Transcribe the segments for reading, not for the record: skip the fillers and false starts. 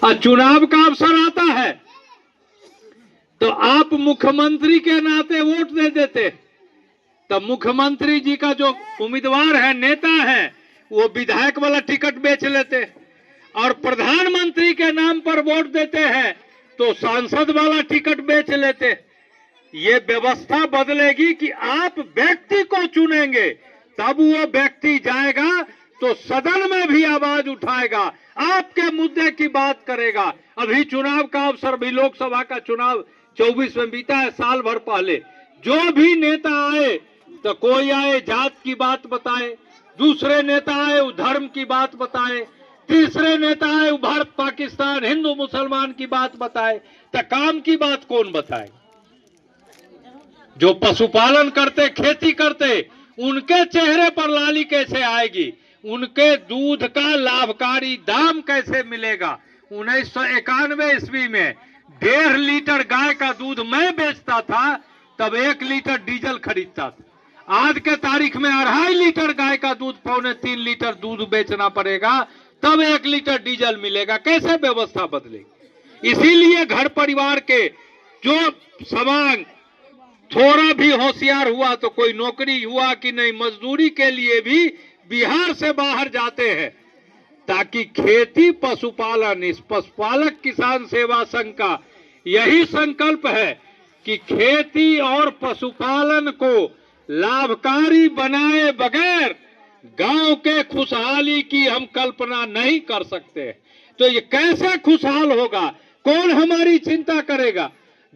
और चुनाव का अवसर आता है तो आप मुख्यमंत्री के नाते वोट दे देते, तब मुख्यमंत्री जी का जो उम्मीदवार है, नेता है, वो विधायक वाला टिकट बेच लेते, और प्रधानमंत्री के नाम पर वोट देते हैं तो सांसद वाला टिकट बेच लेते। ये व्यवस्था बदलेगी कि आप व्यक्ति को चुनेंगे, तब वो व्यक्ति जाएगा तो सदन में भी आवाज उठाएगा, आपके मुद्दे की बात करेगा। अभी चुनाव का अवसर भी, लोकसभा का चुनाव 24 में बीता है, साल भर पहले जो भी नेता आए तो कोई आए जात की बात बताए, दूसरे नेता आए वो धर्म की बात बताए, तीसरे नेता आए वो भारत पाकिस्तान हिंदू मुसलमान की बात बताए, तो काम की बात कौन बताए? जो पशुपालन करते, खेती करते, उनके चेहरे पर लाली कैसे आएगी? उनके दूध का लाभकारी दाम कैसे मिलेगा? 1991 ईस्वी में 1.5 लीटर गाय का दूध मैं बेचता था, तब 1 लीटर डीजल खरीदता था। आज के तारीख में 2.5 लीटर गाय का दूध 2.25 लीटर दूध बेचना पड़ेगा, तब 1 लीटर डीजल मिलेगा। कैसे व्यवस्था बदलेगी? इसीलिए घर परिवार के जो समांग थोड़ा भी होशियार हुआ तो कोई नौकरी हुआ कि नहीं, मजदूरी के लिए भी बिहार से बाहर जाते हैं, ताकि खेती पशुपालन, इस पशुपालक किसान सेवा संघ का यही संकल्प है कि खेती और पशुपालन को लाभकारी बनाए बगैर गांव के खुशहाली की हम कल्पना नहीं कर सकते। तो ये कैसे खुशहाल होगा? कौन हमारी चिंता करेगा?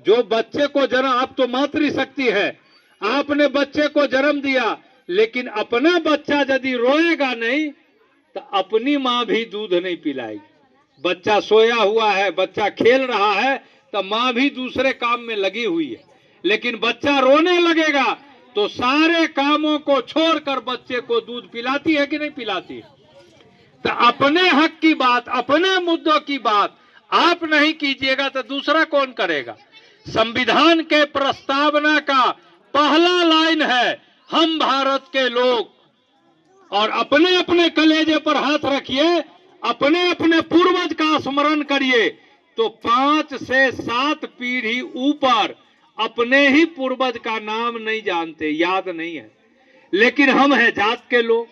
जो बच्चे को जन्म, आप तो मातृशक्ति है, आपने बच्चे को जन्म दिया, लेकिन अपना बच्चा यदि रोएगा नहीं तो अपनी माँ भी दूध नहीं पिलाएगी। बच्चा सोया हुआ है, बच्चा खेल रहा है, तो माँ भी दूसरे काम में लगी हुई है, लेकिन बच्चा रोने लगेगा तो सारे कामों को छोड़कर बच्चे को दूध पिलाती है कि नहीं पिलाती है? तो अपने हक की बात, अपने मुद्दों की बात आप नहीं कीजिएगा तो दूसरा कौन करेगा? संविधान के प्रस्तावना का पहला लाइन है, हम भारत के लोग, और अपने अपने कलेजे पर हाथ रखिए, अपने अपने पूर्वज का स्मरण करिए, तो 5 से 7 पीढ़ी ऊपर अपने ही पूर्वज का नाम नहीं जानते, याद नहीं है। लेकिन हम हैं जात के लोग,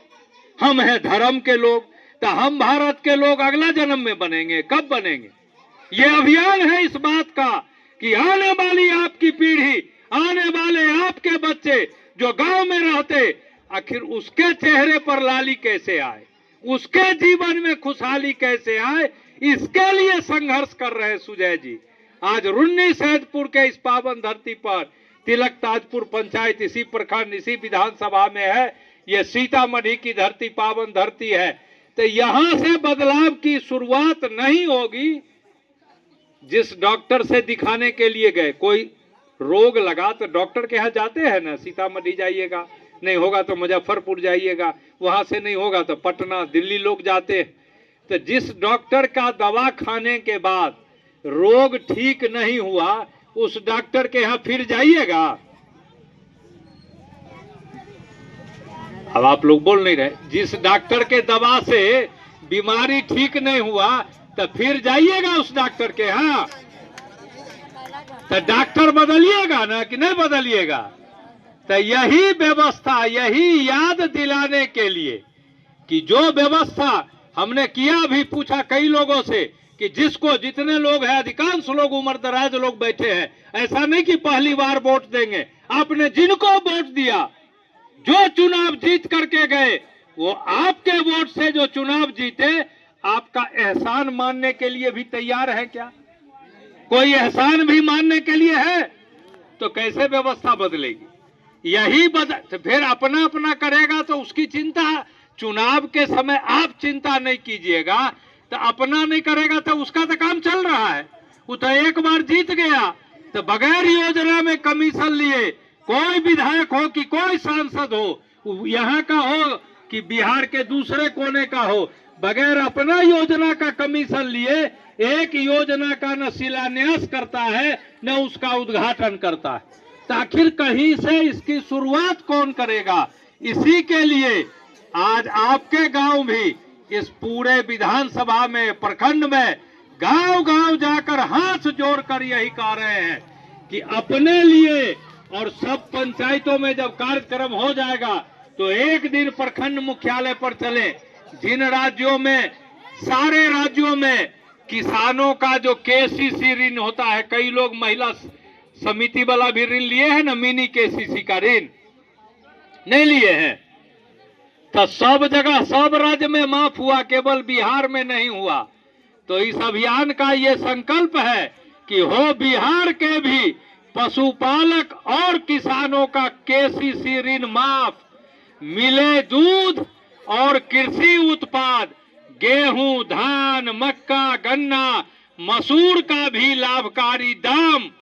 हम हैं धर्म के लोग, तो हम भारत के लोग अगला जन्म में बनेंगे। कब बनेंगे? ये अभियान है इस बात का कि आने वाली आपकी पीढ़ी, आने वाले आपके बच्चे जो गांव में रहते, आखिर उसके चेहरे पर लाली कैसे आए, उसके जीवन में खुशहाली कैसे आए, इसके लिए संघर्ष कर रहे सुजय जी। आज रुन्नी सैदपुर के इस पावन धरती पर, तिलक ताजपुर पंचायत इसी प्रखंड, इसी विधानसभा में है, ये सीतामढ़ी की धरती पावन धरती है। तो यहां से बदलाव की शुरुआत नहीं होगी जिस डॉक्टर से दिखाने के लिए गए। कोई रोग लगा तो डॉक्टर के यहाँ जाते हैं ना, सीतामढ़ी जाइएगा, नहीं होगा तो मुजफ्फरपुर जाइएगा, वहां से नहीं होगा तो पटना, दिल्ली लोग जाते हैं। तो जिस डॉक्टर का दवा खाने के बाद रोग ठीक नहीं हुआ, उस डॉक्टर के यहाँ फिर जाइएगा? अब आप लोग बोल नहीं रहे। जिस डॉक्टर के दवा से बीमारी ठीक नहीं हुआ तो फिर जाइएगा उस डॉक्टर के यहाँ? तो डॉक्टर बदलिएगा ना कि नहीं बदलिएगा? तो यही व्यवस्था, यही याद दिलाने के लिए कि जो व्यवस्था हमने किया, भी पूछा कई लोगों से कि जिसको जितने लोग हैं, अधिकांश लोग उम्रदराज लोग बैठे हैं, ऐसा नहीं कि पहली बार वोट देंगे। आपने जिनको वोट दिया, जो चुनाव जीत करके गए, वो आपके वोट से जो चुनाव जीते, आपका एहसान मानने के लिए भी तैयार है क्या? कोई एहसान भी मानने के लिए है? तो कैसे व्यवस्था बदलेगी? यही तो फिर अपना अपना करेगा तो उसकी चिंता, चुनाव के समय आप चिंता नहीं कीजिएगा, तो अपना नहीं करेगा तो उसका तो काम चल रहा है। वो तो एक बार जीत गया तो बगैर योजना में कमीशन लिए, कोई विधायक हो कि कोई सांसद हो, यहाँ का हो कि बिहार के दूसरे कोने का हो, बगैर अपना योजना का कमीशन लिए एक योजना का न शिलान्यास करता है न उसका उद्घाटन करता है। तो आखिर कहीं से इसकी शुरुआत कौन करेगा? इसी के लिए आज आपके गांव भी, इस पूरे विधानसभा में, प्रखंड में गांव गांव जाकर हाथ जोड़कर यही कह रहे हैं कि अपने लिए और सब पंचायतों में जब कार्यक्रम हो जाएगा तो एक दिन प्रखंड मुख्यालय पर चले। जिन राज्यों में, सारे राज्यों में किसानों का जो केसीसी ऋण होता है, कई लोग महिला समिति वाला भी ऋण लिए हैं ना, मिनी केसीसी का ऋण नहीं लिए हैं, तो सब जगह सब राज्य में माफ हुआ, केवल बिहार में नहीं हुआ। तो इस अभियान का ये संकल्प है कि हो बिहार के भी पशुपालक और किसानों का केसीसी ऋण माफ, मिले दूध और कृषि उत्पाद, गेहूं, धान, मक्का, गन्ना, मसूर का भी लाभकारी दाम